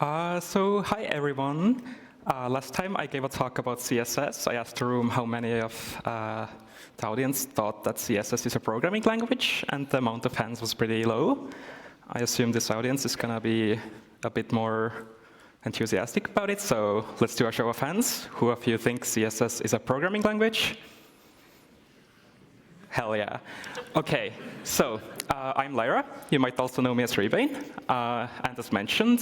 Hi everyone. Last time I gave a talk about CSS. I asked the room how many of the audience thought that CSS is a programming language, and the amount of hands was pretty low. I assume this audience is going to be a bit more enthusiastic about it, so let's do a show of hands. Who of you think CSS is a programming language? Hell yeah. OK, so I'm Lyra. You might also know me as Rebane. And as mentioned,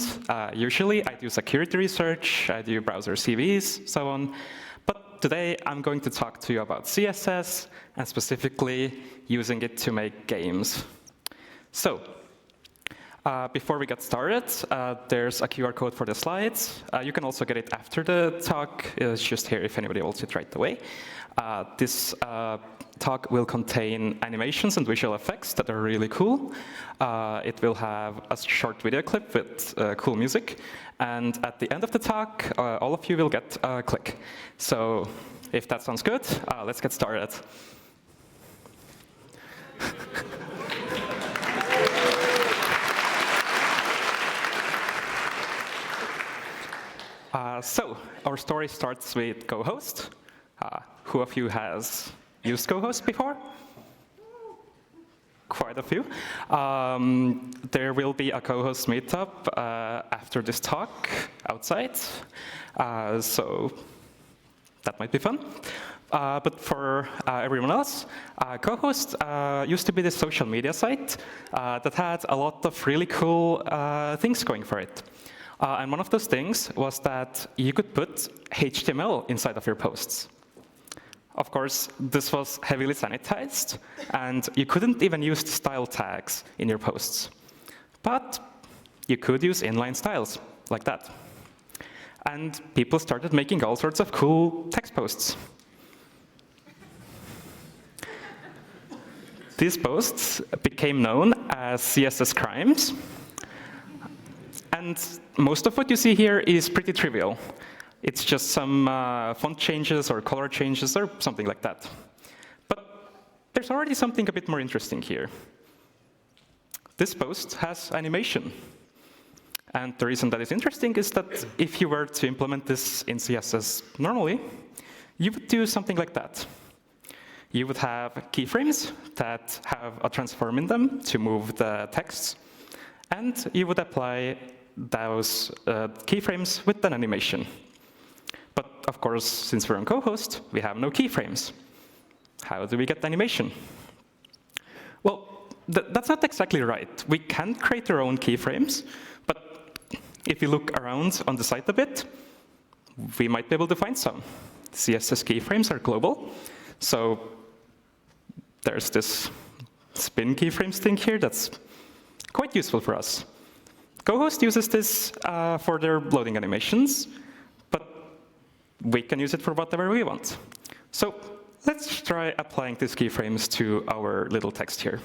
usually I do security research, I do browser CVs, so on. But today I'm going to talk to you about CSS, and specifically using it to make games. So before we get started, there's a QR code for the slides. You can also get it after the talk. It's just here if anybody wants it right away. This talk will contain animations and visual effects that are really cool. It will have a short video clip with cool music. And at the end of the talk, all of you will get a click. So if that sounds good, let's get started. So our story starts with Cohost. Who of you has used Cohost before? Quite a few. There will be a Cohost meetup after this talk outside, so that might be fun. But for everyone else, Cohost used to be this social media site that had a lot of really cool things going for it. And one of those things was that you could put HTML inside of your posts. Of course, this was heavily sanitized, and you couldn't even use style tags in your posts. But you could use inline styles, like that. And people started making all sorts of cool text posts. These posts became known as CSS Crimes. And most of what you see here is pretty trivial. It's just some font changes or color changes or something like that. But there's already something a bit more interesting here. This post has animation. And the reason that is interesting is that if you were to implement this in CSS normally, you would do something like that. You would have keyframes that have a transform in them to move the text. And you would apply those keyframes with an animation. But of course, since we're on Cohost, we have no keyframes. How do we get animation? Well, that's not exactly right. We can create our own keyframes, but if you look around on the site a bit, we might be able to find some. CSS keyframes are global, so there's this spin keyframes thing here that's quite useful for us. Cohost uses this for their loading animations, but we can use it for whatever we want. So let's try applying these keyframes to our little text here.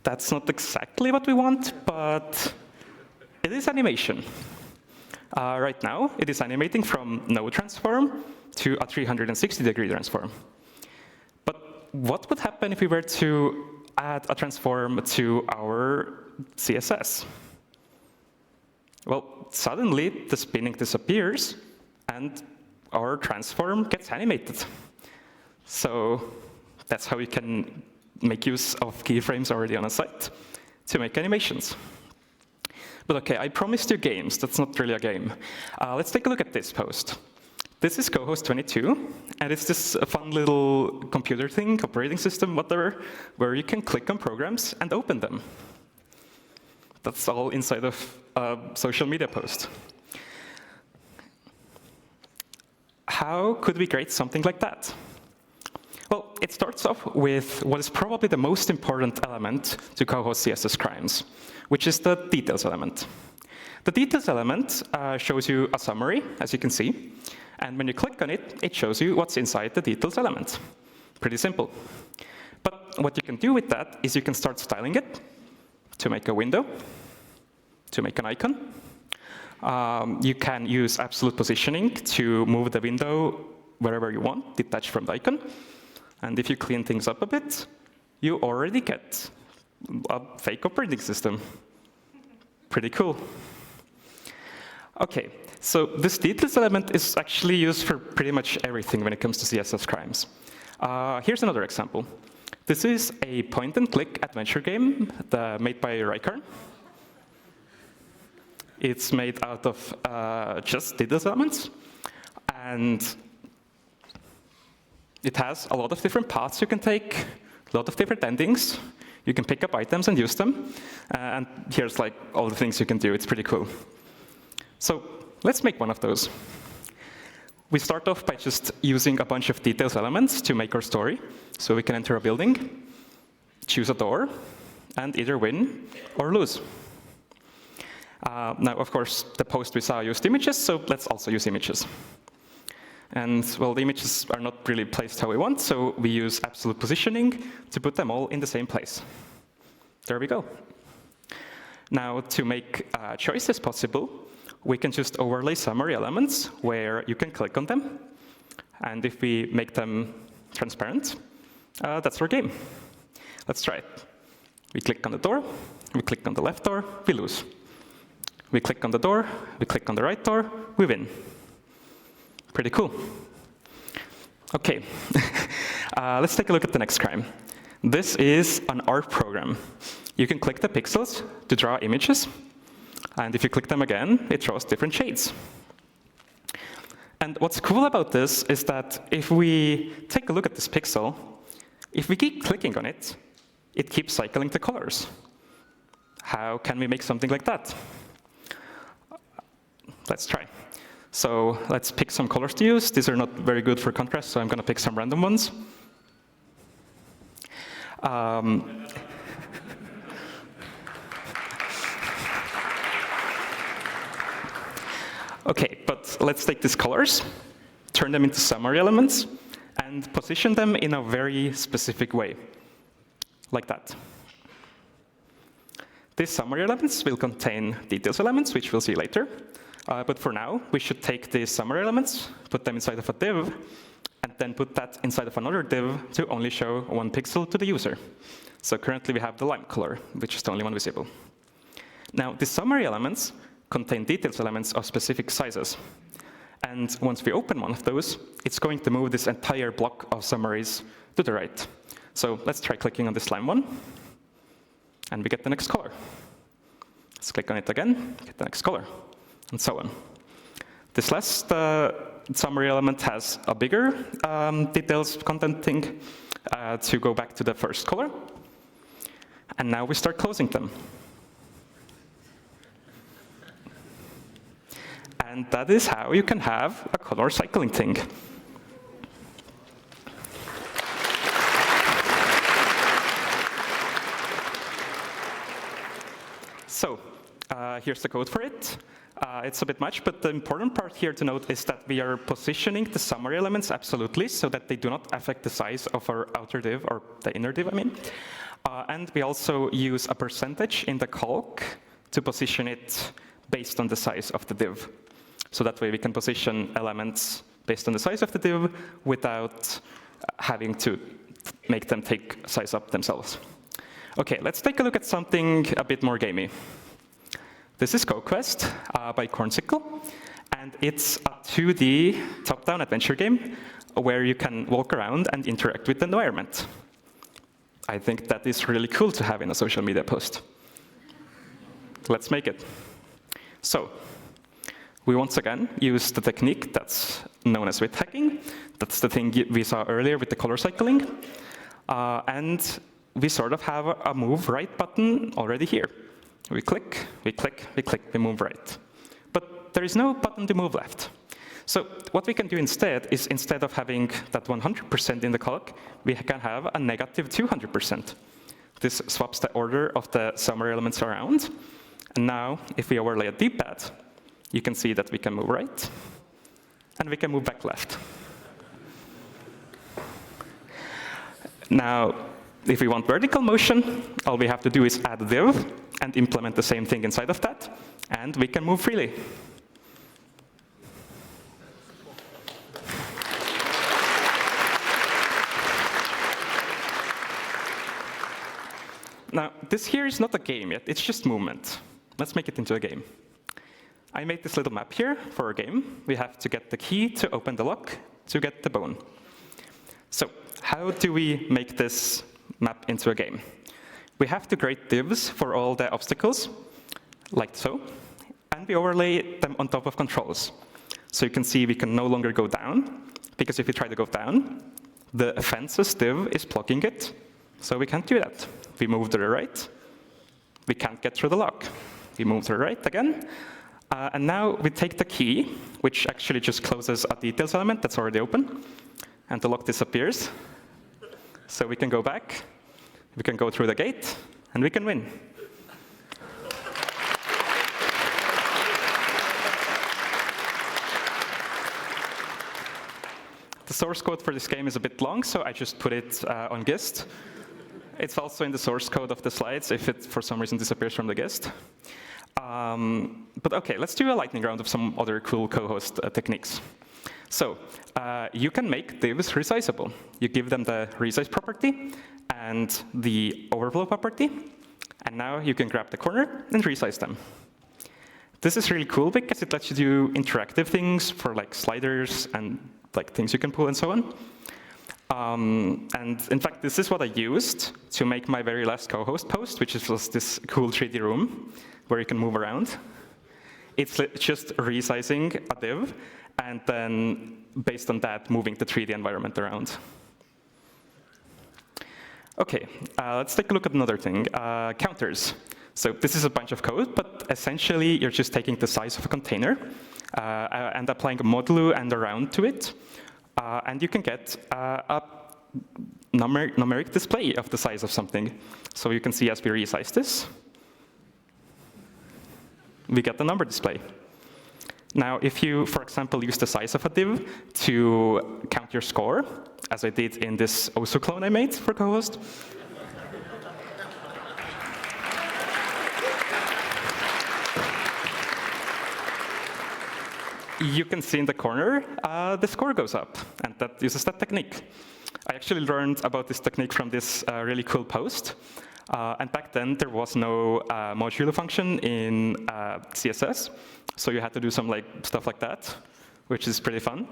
That's not exactly what we want, but it is animation. Right now, it is animating from no transform to a 360-degree transform. But what would happen if we were to add a transform to our CSS? Well, suddenly the spinning disappears, and our transform gets animated. So that's how you can make use of keyframes already on a site to make animations. But OK, I promised you games. That's not really a game. Let's take a look at this post. This is Cohost 22, and it's this fun little computer thing, operating system, whatever, where you can click on programs and open them. That's all inside of a social media post. How could we create something like that? Well, it starts off with what is probably the most important element to Cohost CSS Crimes, which is the details element. The details element shows you a summary, as you can see. And when you click on it, it shows you what's inside the details element. Pretty simple. But what you can do with that is you can start styling it to make a window, to make an icon. You can use absolute positioning to move the window wherever you want, detached from the icon. And if you clean things up a bit, you already get a fake operating system. Pretty cool. OK, so this details element is actually used for pretty much everything when it comes to CSS Crimes. Here's another example. This is a point-and-click adventure game made by Rykarn. It's made out of just details elements. And it has a lot of different paths you can take, a lot of different endings. You can pick up items and use them. And here's like all the things you can do. It's pretty cool. So let's make one of those. We start off by just using a bunch of details elements to make our story. So we can enter a building, choose a door, and either win or lose. Now, of course, the post we saw used images, so let's also use images. And, well, the images are not really placed how we want, so we use absolute positioning to put them all in the same place. There we go. Now, to make choices possible, we can just overlay summary elements where you can click on them. And if we make them transparent, that's our game. Let's try it. We click on the door, we click on the left door, we lose. We click on the door, we click on the right door, we win. Pretty cool. OK, let's take a look at the next crime. This is an art program. You can click the pixels to draw images. And if you click them again, it draws different shades. And what's cool about this is that if we take a look at this pixel, if we keep clicking on it, it keeps cycling the colors. How can we make something like that? Let's try. So let's pick some colors to use. These are not very good for contrast, so I'm going to pick some random ones. OK, but let's take these colors, turn them into summary elements, and position them in a very specific way, like that. These summary elements will contain details elements, which we'll see later. But for now, we should take these summary elements, put them inside of a div, and then put that inside of another div to only show one pixel to the user. So currently, we have the lime color, which is the only one visible. Now, the summary elements contain details elements of specific sizes. And once we open one of those, it's going to move this entire block of summaries to the right. So let's try clicking on this lime one, and we get the next color. Let's click on it again, get the next color, and so on. This last summary element has a bigger details content thing to go back to the first color. And now we start closing them. And that is how you can have a color cycling thing. So here's the code for it. It's a bit much, but the important part here to note is that we are positioning the summary elements absolutely so that they do not affect the size of our outer div, or the inner div, I mean. And we also use a percentage in the calc to position it based on the size of the div. So that way we can position elements based on the size of the div without having to make them take size up themselves. OK, let's take a look at something a bit more gamey. This is CoQuest by Cornsicle. And it's a 2D top-down adventure game where you can walk around and interact with the environment. I think that is really cool to have in a social media post. Let's make it. So we once again use the technique that's known as width hacking. That's the thing we saw earlier with the color cycling. And we sort of have a move right button already here. We click, we click, we click, we move right. But there is no button to move left. So what we can do instead is, instead of having that 100% in the calc, we can have a negative 200%. This swaps the order of the summary elements around. And now, if we overlay a D-pad, you can see that we can move right, and we can move back left. Now, if we want vertical motion, all we have to do is add a div and implement the same thing inside of that, and we can move freely. Now, this here is not a game yet. It's just movement. let's make it into a game. I made this little map here for a game. We have to get the key to open the lock to get the bone. So how do we make this map into a game? We have to create divs for all the obstacles, like so, and we overlay them on top of controls. So you can see we can no longer go down, because if we try to go down, the offenses div is blocking it, so we can't do that. We move to the right, we can't get through the lock. We move to the right again, and now we take the key, which actually just closes a details element that's already open, and the lock disappears. So we can go back, we can go through the gate, and we can win. The source code for this game is a bit long, so I just put it on Gist. It's also in the source code of the slides if it, for some reason, disappears from the Gist. But OK, let's do a lightning round of some other cool Cohost techniques. So you can make divs resizable. You give them the resize property and the overflow property. And now you can grab the corner and resize them. This is really cool because it lets you do interactive things for like sliders and like things you can pull and so on. And in fact, this is what I used to make my very last Cohost post, which was this cool 3D room where you can move around. It's just resizing a div, and then based on that, moving the 3D environment around. OK, let's take a look at another thing, counters. So this is a bunch of code, but essentially you're just taking the size of a container and applying a modulo and a round to it. And you can get a numeric display of the size of something. So you can see as we resize this, we get the number display. Now, if you, for example, use the size of a div to count your score, as I did in this Osu clone I made for Cohost, you can see in the corner the score goes up, and that uses that technique. I actually learned about this technique from this really cool post. And back then, there was no modulo function in CSS, so you had to do some stuff like that, which is pretty fun.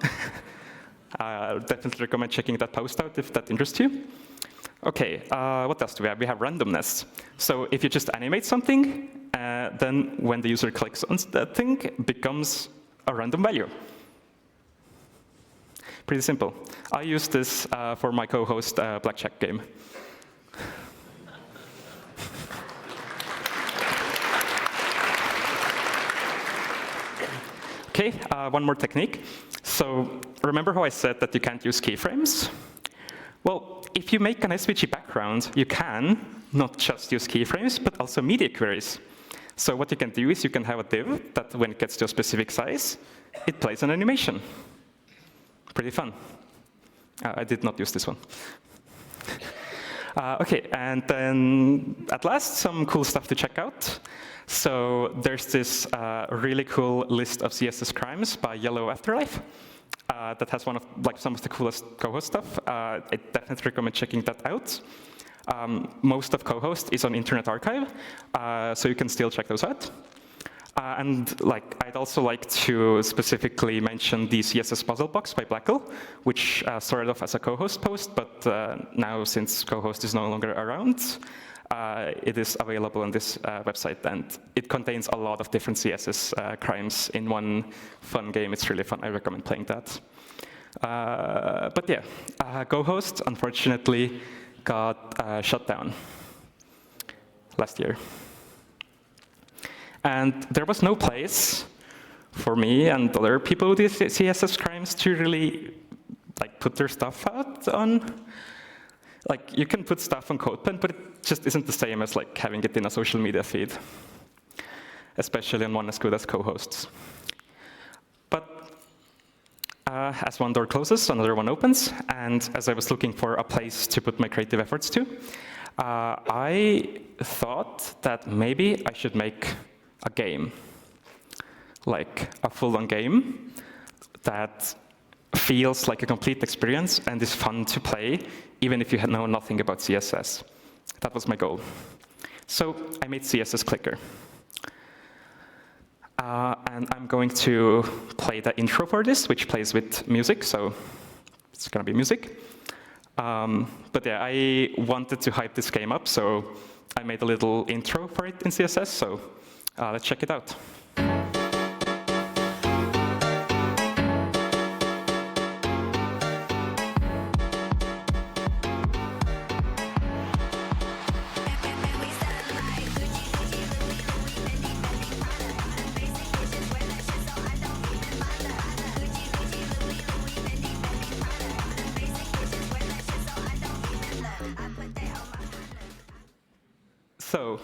Definitely recommend checking that post out if that interests you. OK, what else do we have? We have randomness. So if you just animate something, then when the user clicks on that thing, it becomes a random value. Pretty simple. I use this for my Cohost blackjack game. OK, one more technique. So remember how I said that you can't use keyframes? Well, if you make an SVG background, you can not just use keyframes, but also media queries. So what you can do is you can have a div that when it gets to a specific size, it plays an animation. Pretty fun. I did not use this one. OK, and then at last, some cool stuff to check out. So there's this really cool list of CSS Crimes by Yellow Afterlife that has some of the coolest Cohost stuff. I definitely recommend checking that out. Most of Cohost is on Internet Archive, so you can still check those out. And I'd also like to specifically mention the CSS puzzle box by Blackle, which started off as a Cohost post, but now since Cohost is no longer around, it is available on this website, and it contains a lot of different CSS crimes in one fun game. It's really fun. I recommend playing that. But yeah, Cohost, unfortunately, got shut down last year. And there was no place for me and other people with CSS Crimes to really put their stuff out on. You can put stuff on CodePen, but it just isn't the same as having it in a social media feed, especially on one as good as Cohosts. But as one door closes, another one opens. And as I was looking for a place to put my creative efforts to, I thought that maybe I should make a game, a full-on game that feels like a complete experience and is fun to play, even if you know nothing about CSS. That was my goal. So I made CSS Clicker. And I'm going to play the intro for this, which plays with music, so it's going to be music. But yeah, I wanted to hype this game up, so I made a little intro for it in CSS, so let's check it out. So,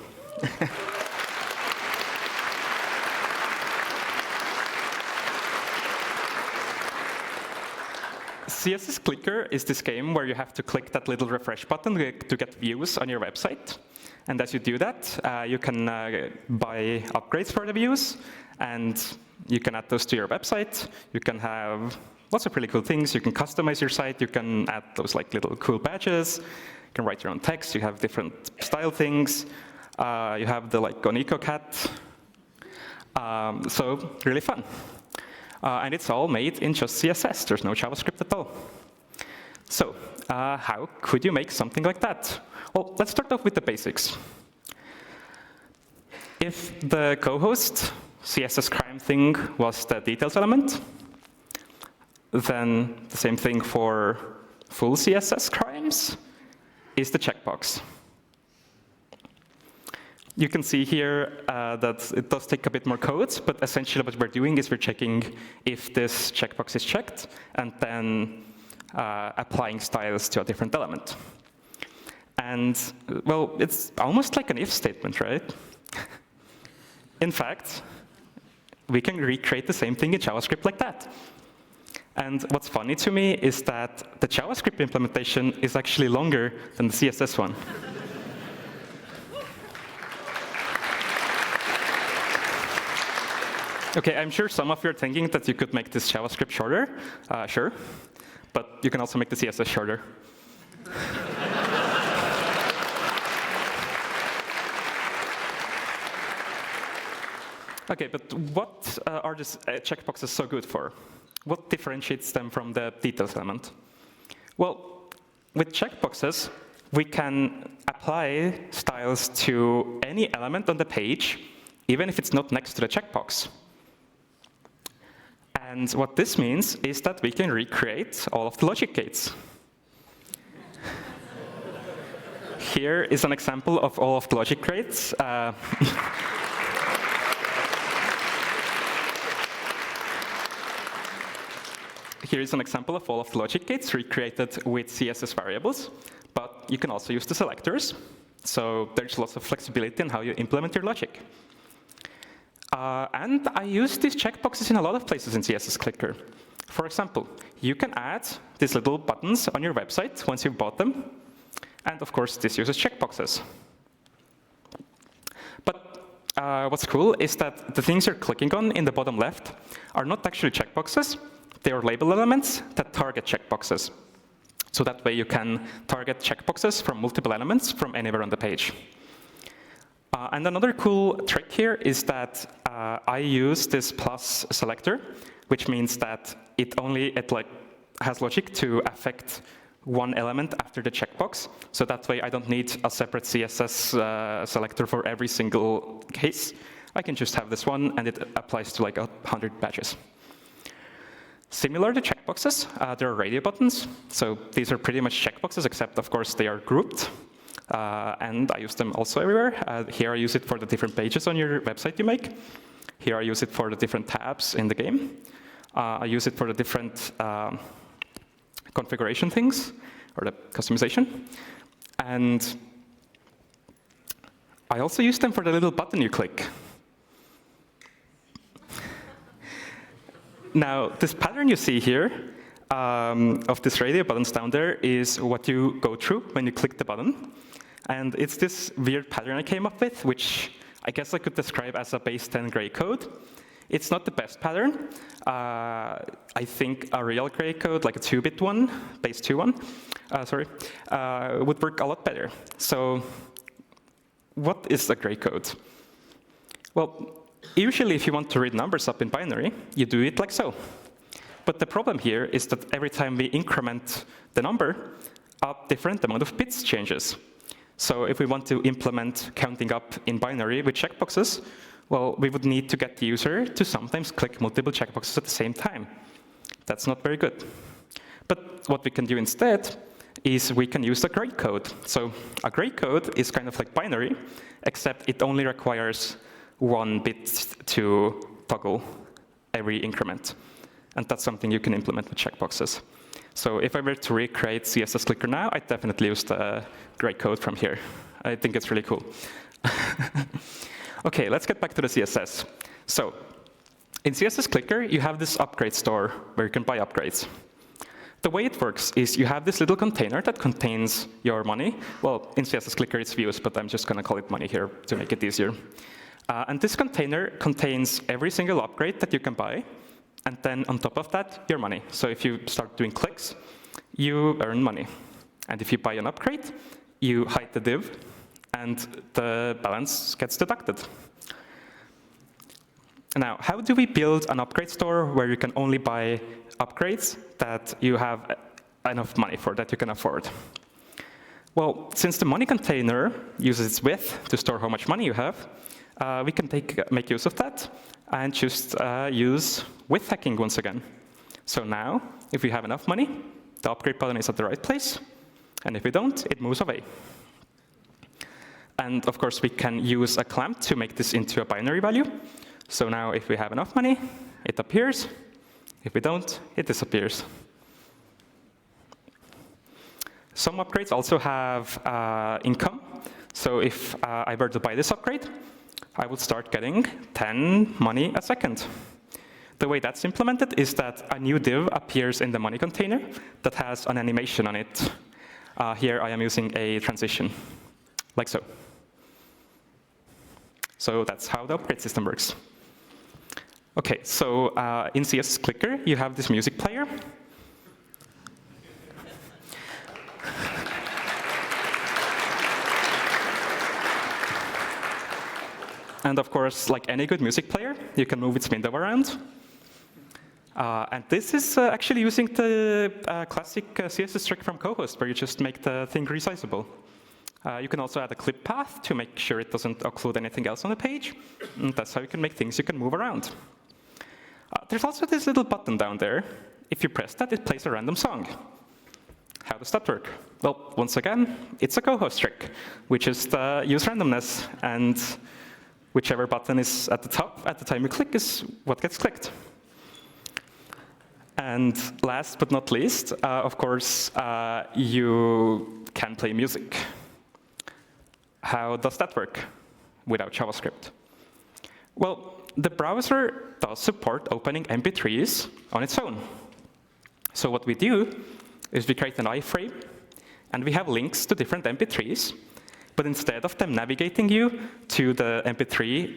CSS Clicker is this game where you have to click that little refresh button to get views on your website. And as you do that, you can buy upgrades for the views, and you can add those to your website. You can have lots of really cool things. You can customize your site. You can add those like little cool badges. You can write your own text. You have different style things. You have the like Goniko cat. So really fun. And it's all made in just CSS. There's no JavaScript at all. So how could you make something like that? Well, let's start off with the basics. If the Cohost CSS Crime thing was the details element, then the same thing for full CSS Crimes is the checkbox. You can see here that it does take a bit more code, but essentially what we're doing is we're checking if this checkbox is checked, and then applying styles to a different element. And, well, it's almost like an if statement, right? In fact, we can recreate the same thing in JavaScript like that. And what's funny to me is that the JavaScript implementation is actually longer than the CSS one. OK, I'm sure some of you are thinking that you could make this JavaScript shorter. Sure. But you can also make the CSS shorter. OK, but what are these checkboxes so good for? What differentiates them from the details element? Well, with checkboxes, we can apply styles to any element on the page, even if it's not next to the checkbox. And what this means is that we can recreate all of the logic gates. Here is an example of all of the logic gates. Here is an example of all of the logic gates recreated with CSS variables, but you can also use the selectors. So there's lots of flexibility in how you implement your logic. And I use these checkboxes in a lot of places in CSS Clicker. For example, you can add these little buttons on your website once you've bought them. And of course, this uses checkboxes. But what's cool is that the things you're clicking on in the bottom left are not actually checkboxes. They are label elements that target checkboxes. So that way you can target checkboxes from multiple elements from anywhere on the page. And another cool trick here is that I use this plus selector, which means that it has logic to affect one element after the checkbox. So that way I don't need a separate CSS selector for every single case. I can just have this one, and it applies to like 100 badges. Similar to checkboxes, there are radio buttons. So these are pretty much checkboxes, except of course they are grouped. And I use them also everywhere. Here I use it for the different pages on your website you make. Here I use it for the different tabs in the game. I use it for the different configuration things, or the customization. And I also use them for the little button you click. Now, this pattern you see here of these radio buttons down there is what you go through when you click the button. And it's this weird pattern I came up with, which I guess I could describe as a base 10 gray code. It's not the best pattern. I think a real gray code, like a 2-bit one, base 2 one, would work a lot better. So what is a gray code? Well, Usually, if you want to read numbers up in binary, you do it like so. But the problem here is that every time we increment the number, a different amount of bits changes. So if we want to implement counting up in binary with checkboxes, well, we would need to get the user to sometimes click multiple checkboxes at the same time. That's not very good. But what we can do instead is we can use a gray code. So a gray code is kind of like binary, except it only requires 1 bit to toggle every increment. And that's something you can implement with checkboxes. So if I were to recreate CSS Clicker now, I'd definitely use the gray code from here. I think it's really cool. OK, let's get back to the CSS. So in CSS Clicker, you have this upgrade store where you can buy upgrades. The way it works is you have this little container that contains your money. Well, in CSS Clicker, it's views, but I'm just going to call it money here to make it easier. And this container contains every single upgrade that you can buy, and then on top of that, your money. So if you start doing clicks, you earn money. And if you buy an upgrade, you hide the div, and the balance gets deducted. Now, how do we build an upgrade store where you can only buy upgrades that you have enough money for, that you can afford? Well, since the money container uses its width to store how much money you have, we can make use of that and just use width hacking once again. So now, if we have enough money, the upgrade button is at the right place. And if we don't, it moves away. And of course, we can use a clamp to make this into a binary value. So now, if we have enough money, it appears. If we don't, it disappears. Some upgrades also have income. So if I were to buy this upgrade, I would start getting 10 money a second. The way that's implemented is that a new div appears in the money container that has an animation on it. Here I am using a transition, like so. So that's how the upgrade system works. OK, so in CSS Clicker, you have this music player. And of course, like any good music player, you can move its window around. And this is actually using the classic CSS trick from Cohost, where you just make the thing resizable. You can also add a clip path to make sure it doesn't occlude anything else on the page. And that's how you can make things you can move around. There's also this little button down there. If you press that, it plays a random song. How does that work? Well, once again, it's a Cohost trick, which is the use randomness. And whichever button is at the top at the time you click is what gets clicked. And last but not least, of course, you can play music. How does that work without JavaScript? Well, the browser does support opening MP3s on its own. So what we do is we create an iframe, and we have links to different MP3s. But instead of them navigating you to the MP3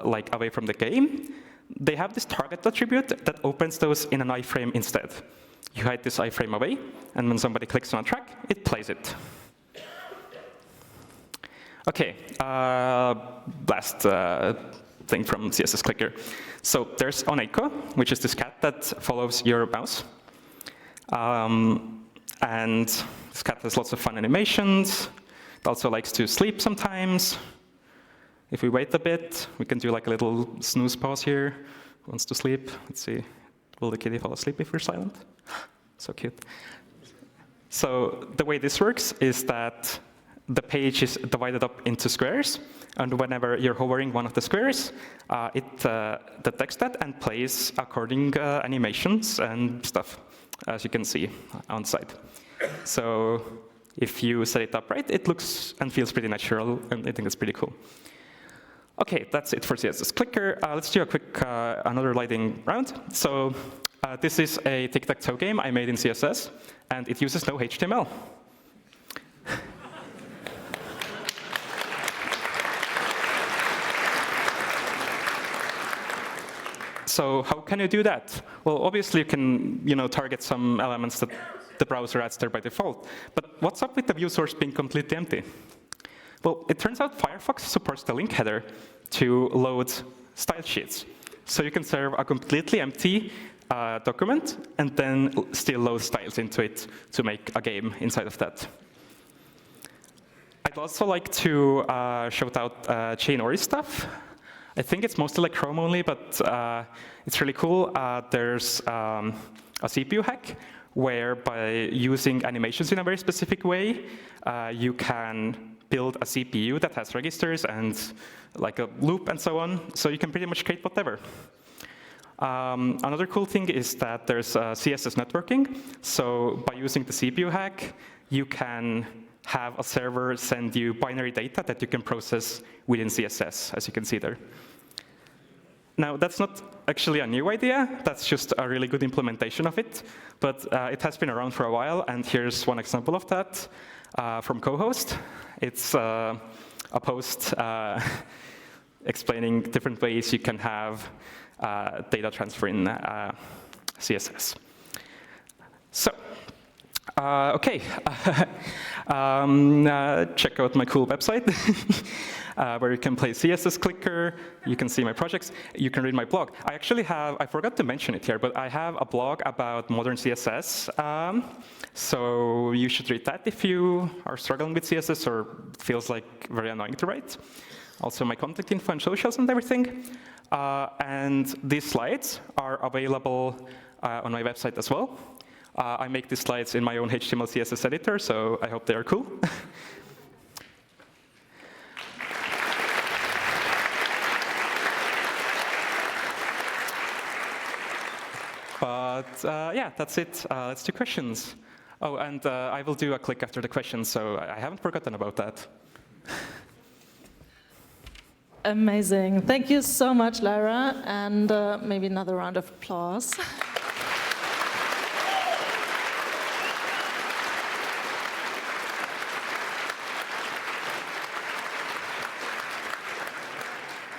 like away from the game, they have this target attribute that opens those in an iframe instead. You hide this iframe away, and when somebody clicks on a track, it plays it. OK, last thing from CSS Clicker. So there's onEcho, which is this cat that follows your mouse. And this cat has lots of fun animations. It also likes to sleep sometimes. If we wait a bit, we can do like a little snooze pause here. Wants to sleep. Let's see. Will the kitty fall asleep if we're silent? So cute. So the way this works is that the page is divided up into squares. And whenever you're hovering one of the squares, it detects that and plays according animations and stuff, as you can see on site. So if you set it up right, it looks and feels pretty natural, and I think it's pretty cool. OK, that's it for CSS Clicker. Let's do a quick another lightning round. So this is a tic-tac-toe game I made in CSS, and it uses no HTML. So how can you do that? Well, obviously, you can target some elements that the browser adds there by default. But what's up with the view source being completely empty? Well, it turns out Firefox supports the link header to load style sheets. So you can serve a completely empty document and then still load styles into it to make a game inside of that. I'd also like to shout out chain ori stuff. I think it's mostly like Chrome only, but it's really cool. There's a CPU hack where by using animations in a very specific way, you can build a CPU that has registers and like a loop and so on. So you can pretty much create whatever. Another cool thing is that there's CSS networking. So by using the CPU hack, you can have a server send you binary data that you can process within CSS, as you can see there. Now, that's not actually a new idea. That's just a really good implementation of it. But it has been around for a while, and here's one example of that from Cohost. It's a post explaining different ways you can have data transfer in CSS. So, OK. Check out my cool website, where you can play CSS Clicker. You can see my projects. You can read my blog. I actually have, I forgot to mention it here, but I have a blog about modern CSS. So you should read that if you are struggling with CSS or feels like very annoying to write. Also my contact info and socials and everything. And these slides are available on my website as well. I make these slides in my own HTML CSS editor, so I hope they are cool. But yeah, that's it. Let's do questions. Oh, and I will do a click after the questions, so I haven't forgotten about that. Amazing. Thank you so much, Lyra. And maybe another round of applause.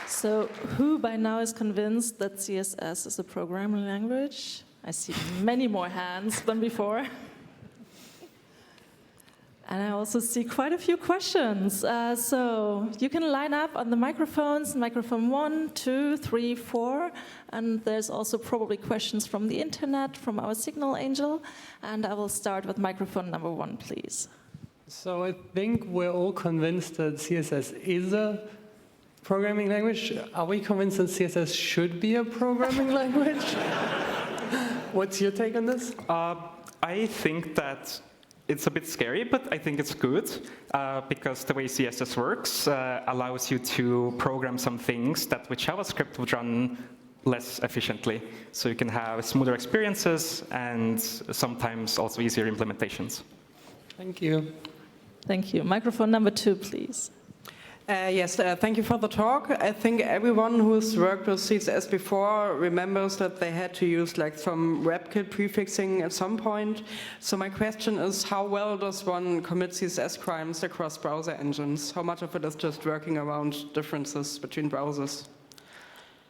So who by now is convinced that CSS is a programming language? I see many more hands than before. And I also see quite a few questions. So you can line up on the microphones, microphone 1, 2, 3, 4. And there's also probably questions from the internet, from our Signal Angel. And I will start with microphone number 1, please. So I think we're all convinced that CSS is a programming language. Are we convinced that CSS should be a programming language? What's your take on this? I think that it's a bit scary, but I think it's good because the way CSS works allows you to program some things that with JavaScript would run less efficiently. So you can have smoother experiences and sometimes also easier implementations. Thank you. Thank you. Microphone number 2, please. Yes, thank you for the talk. I think everyone who's worked with CSS before remembers that they had to use like some WebKit prefixing at some point. So my question is, how well does one commit CSS crimes across browser engines? How much of it is just working around differences between browsers?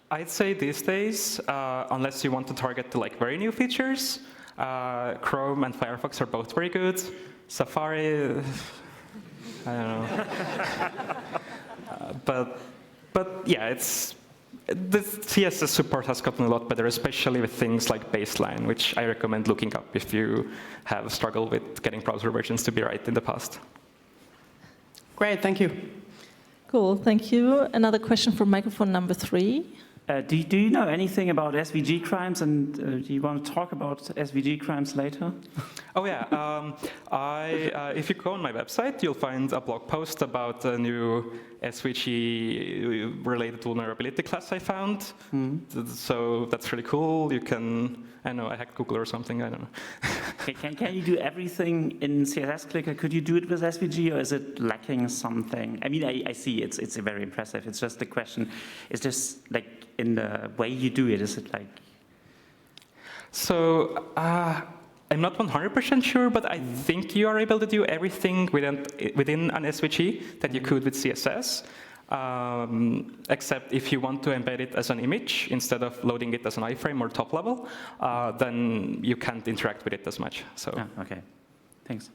I'd say these days, unless you want to target the like very new features, Chrome and Firefox are both very good. Safari, I don't know. But yeah, the CSS support has gotten a lot better, especially with things like baseline, which I recommend looking up if you have struggled with getting browser versions to be right in the past. Great, thank you. Cool, thank you. Another question for microphone number 3. Do you know anything about SVG crimes, and do you want to talk about SVG crimes later? Oh yeah, if you go on my website, you'll find a blog post about a new SVG-related vulnerability class I found. Mm-hmm. So that's really cool. You can, I don't know, I hacked Google or something, I don't know. Can you do everything in CSS Clicker? Could you do it with SVG, or is it lacking something? I mean, I see it's very impressive. It's just the question, is this like in the way you do it, is it like? So I'm not 100% sure, but I think you are able to do everything within an SVG that you could with CSS, except if you want to embed it as an image instead of loading it as an iframe or top level, then you can't interact with it as much. So. Oh, okay, thanks.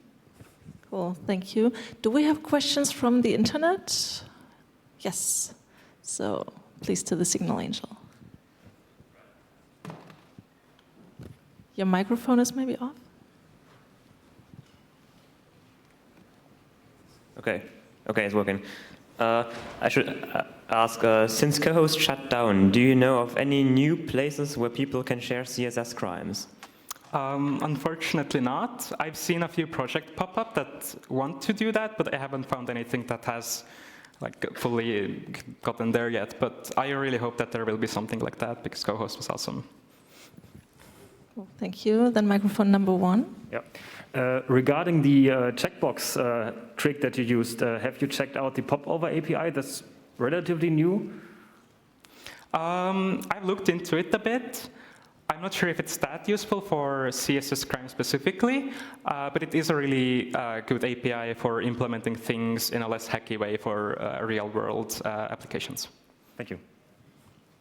Cool, thank you. Do we have questions from the internet? Yes. So please, to the Signal Angel. Your microphone is maybe off? Okay, it's working. I should ask, since Cohost shut down, do you know of any new places where people can share CSS crimes? Unfortunately not. I've seen a few projects pop up that want to do that, but I haven't found anything that has fully gotten there yet. But I really hope that there will be something like that, because Cohost was awesome. Cool, thank you. Then microphone number 1. Yeah. Regarding the checkbox trick that you used, have you checked out the popover API? That's relatively new. I've looked into it a bit. I'm not sure if it's that useful for CSS Crimes specifically, but it is a really good API for implementing things in a less hacky way for real-world applications. Thank you.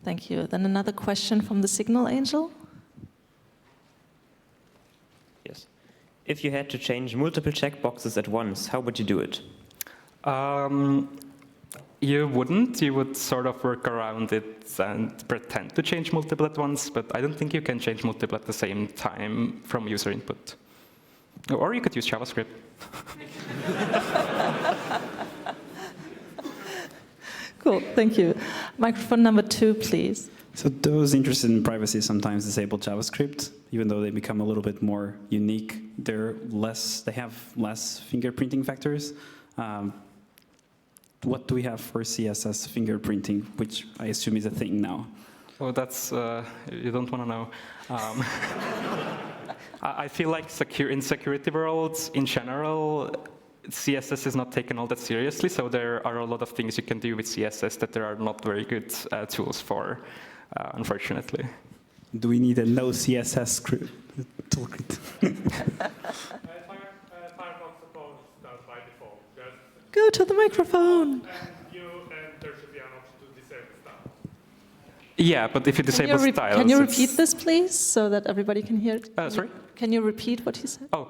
Thank you. Then another question from the Signal Angel. Yes. If you had to change multiple checkboxes at once, how would you do it? You wouldn't. You would sort of work around it and pretend to change multiple at once, but I don't think you can change multiple at the same time from user input. Or you could use JavaScript. Cool, thank you. Microphone number 2, please. So those interested in privacy sometimes disable JavaScript, even though they become a little bit more unique. They have less fingerprinting factors. What do we have for CSS fingerprinting, which I assume is a thing now? Oh, that's, you don't want to know. I feel like in security worlds, in general, CSS is not taken all that seriously, so there are a lot of things you can do with CSS that there are not very good tools for, unfortunately. Do we need a no CSS toolkit? Go to the microphone. And there should be an option to disable style. Yeah, but if you disable styles... Can you repeat this, please, so that everybody can hear it? Sorry? Can you repeat what you said? Oh,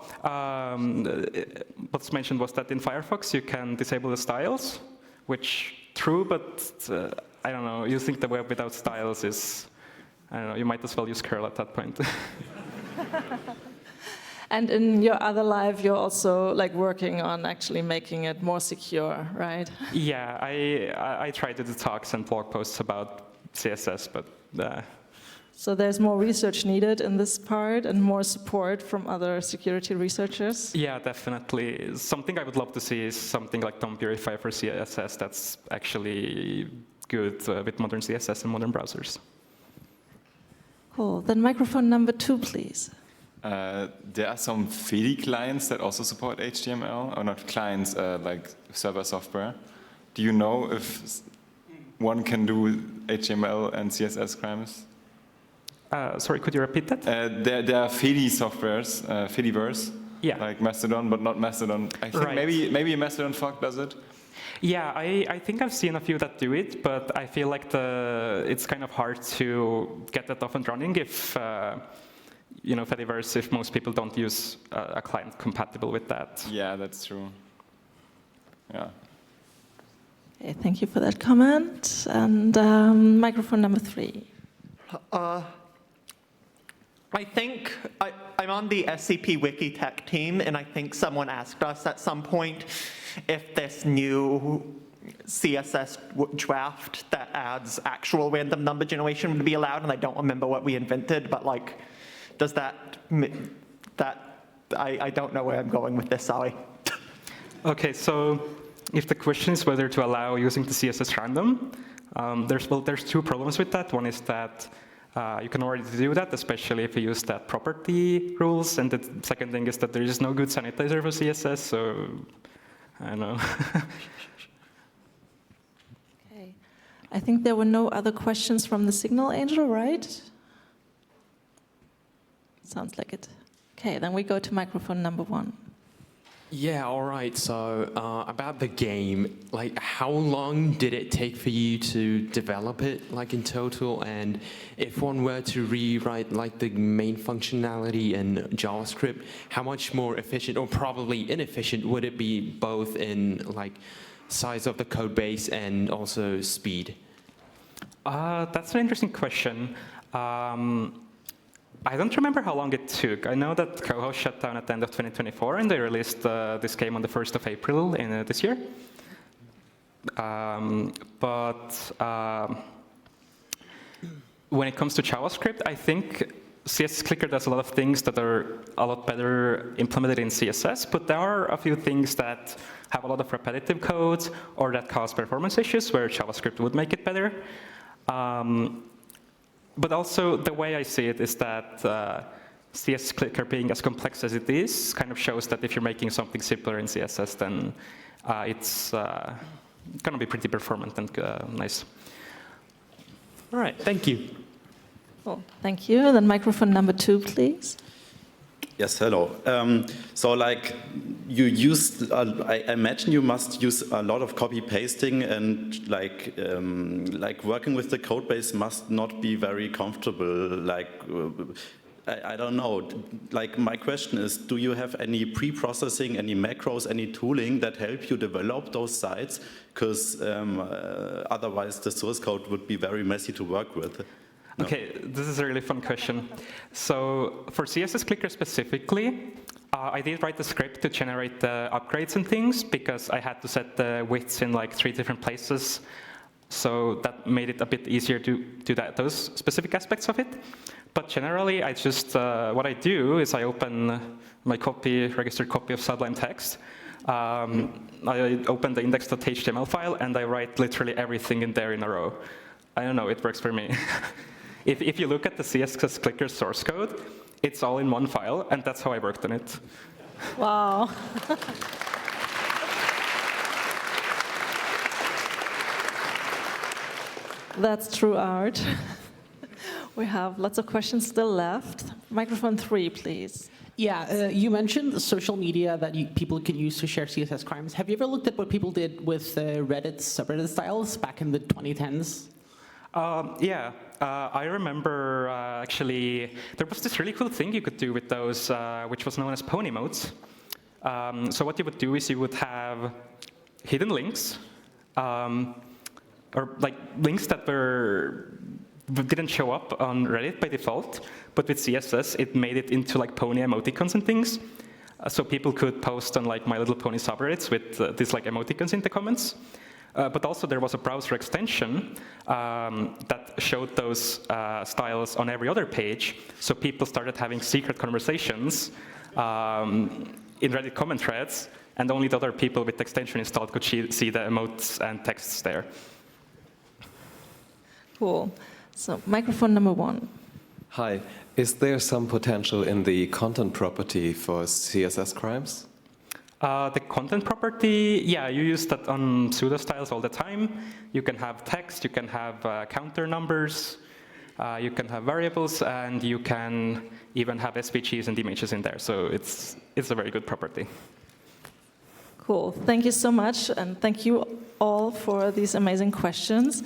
what's mentioned was that in Firefox you can disable the styles, which true, but I don't know, using the web without styles is, I don't know, you might as well use curl at that point. And in your other life, you're also working on actually making it more secure, right? Yeah, I try to do talks and blog posts about CSS, but... So there's more research needed in this part and more support from other security researchers? Yeah, definitely. Something I would love to see is something like DOM Purify for CSS that's actually good with modern CSS and modern browsers. Cool. Then microphone number 2, please. There are some FEDI clients that also support HTML, or not clients, like server software. Do you know if one can do HTML and CSS crimes? Sorry, could you repeat that? There are FEDI softwares, Fediverse, yeah, like Mastodon, but not Mastodon. I think maybe Mastodon Fog does it. Yeah, I think I've seen a few that do it, but I feel like it's kind of hard to get that off and running if Fediverse, if most people don't use a client compatible with that. Yeah, that's true. Yeah. Okay, thank you for that comment. And microphone number 3. I think I'm on the SCP Wiki Tech team, and I think someone asked us at some point if this new CSS draft that adds actual random number generation would be allowed, and I don't remember what we invented, but does that I don't know where I'm going with this, sorry. Okay, so if the question is whether to allow using the CSS random, there's 2 problems with that. One is that you can already do that, especially if you use that property rules. And the second thing is that there is no good sanitizer for CSS, so I don't know. Okay. I think there were no other questions from the Signal Angel, right? Sounds like it. Okay, then we go to microphone number 1. Yeah, all right. So about the game, how long did it take for you to develop it, in total? And if one were to rewrite the main functionality in JavaScript, how much more efficient or probably inefficient would it be, both in size of the code base and also speed? That's an interesting question. I don't remember how long it took. I know that Cohost shut down at the end of 2024, and they released this game on the 1st of April in this year. When it comes to JavaScript, I think CSS Clicker does a lot of things that are a lot better implemented in CSS, but there are a few things that have a lot of repetitive code or that cause performance issues where JavaScript would make it better. But also, the way I see it is that CSS Clicker being as complex as it is kind of shows that if you're making something simpler in CSS, then it's going to be pretty performant and nice. All right, thank you. Cool. Thank you. Then microphone number 2, please. Yes, hello. So like you used, I imagine you must use a lot of copy pasting, and like working with the code base must not be very comfortable. Like, I don't know, like my question is, do you have any pre-processing, any macros, any tooling that help you develop those sites? Because otherwise the source code would be very messy to work with. No. Okay, this is a really fun question. So for CSS Clicker specifically, I did write the script to generate the upgrades and things because I had to set the widths in like 3 different places. So that made it a bit easier to do those specific aspects of it. But generally, I just, what I do is I open my registered copy of Sublime Text. I open the index.html file, and I write literally everything in there in a row. I don't know, it works for me. If you look at the CSS Clicker source code, it's all in one file, and that's how I worked on it. Wow. That's true art. We have lots of questions still left. Microphone 3, please. Yeah, you mentioned social media that people can use to share CSS crimes. Have you ever looked at what people did with Reddit's subreddit styles back in the 2010s? Yeah, I remember actually there was this really cool thing you could do with those, which was known as pony modes. So what you would do is you would have hidden links, or like links that didn't show up on Reddit by default, but with CSS it made it into like pony emoticons and things. So people could post on like My Little Pony subreddits with these like emoticons in the comments. But also there was a browser extension that showed those styles on every other page. So people started having secret conversations in Reddit comment threads, and only the other people with the extension installed could see the emotes and texts there. Cool. So microphone number 1. Hi. Is there some potential in the content property for CSS crimes? The content property, yeah, you use that on pseudo styles all the time. You can have text, you can have counter numbers, you can have variables, and you can even have SVGs and images in there. So it's a very good property. Cool. Thank you so much, and thank you all for these amazing questions.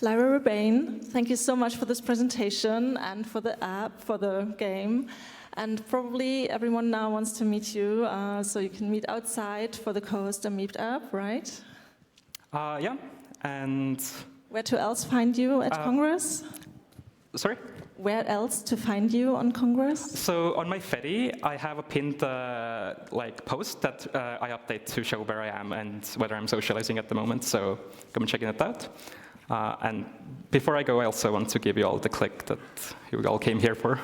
Lyra Rebane, thank you so much for this presentation and for the app, for the game. And probably everyone now wants to meet you, so you can meet outside for the Cohost and meetup, right? Yeah, and... Where to else find you at Congress? Sorry? Where else to find you on Congress? So on my Fedi, I have a pinned post that I update to show where I am and whether I'm socializing at the moment, so come and check it out. And before I go, I also want to give you all the click that you all came here for.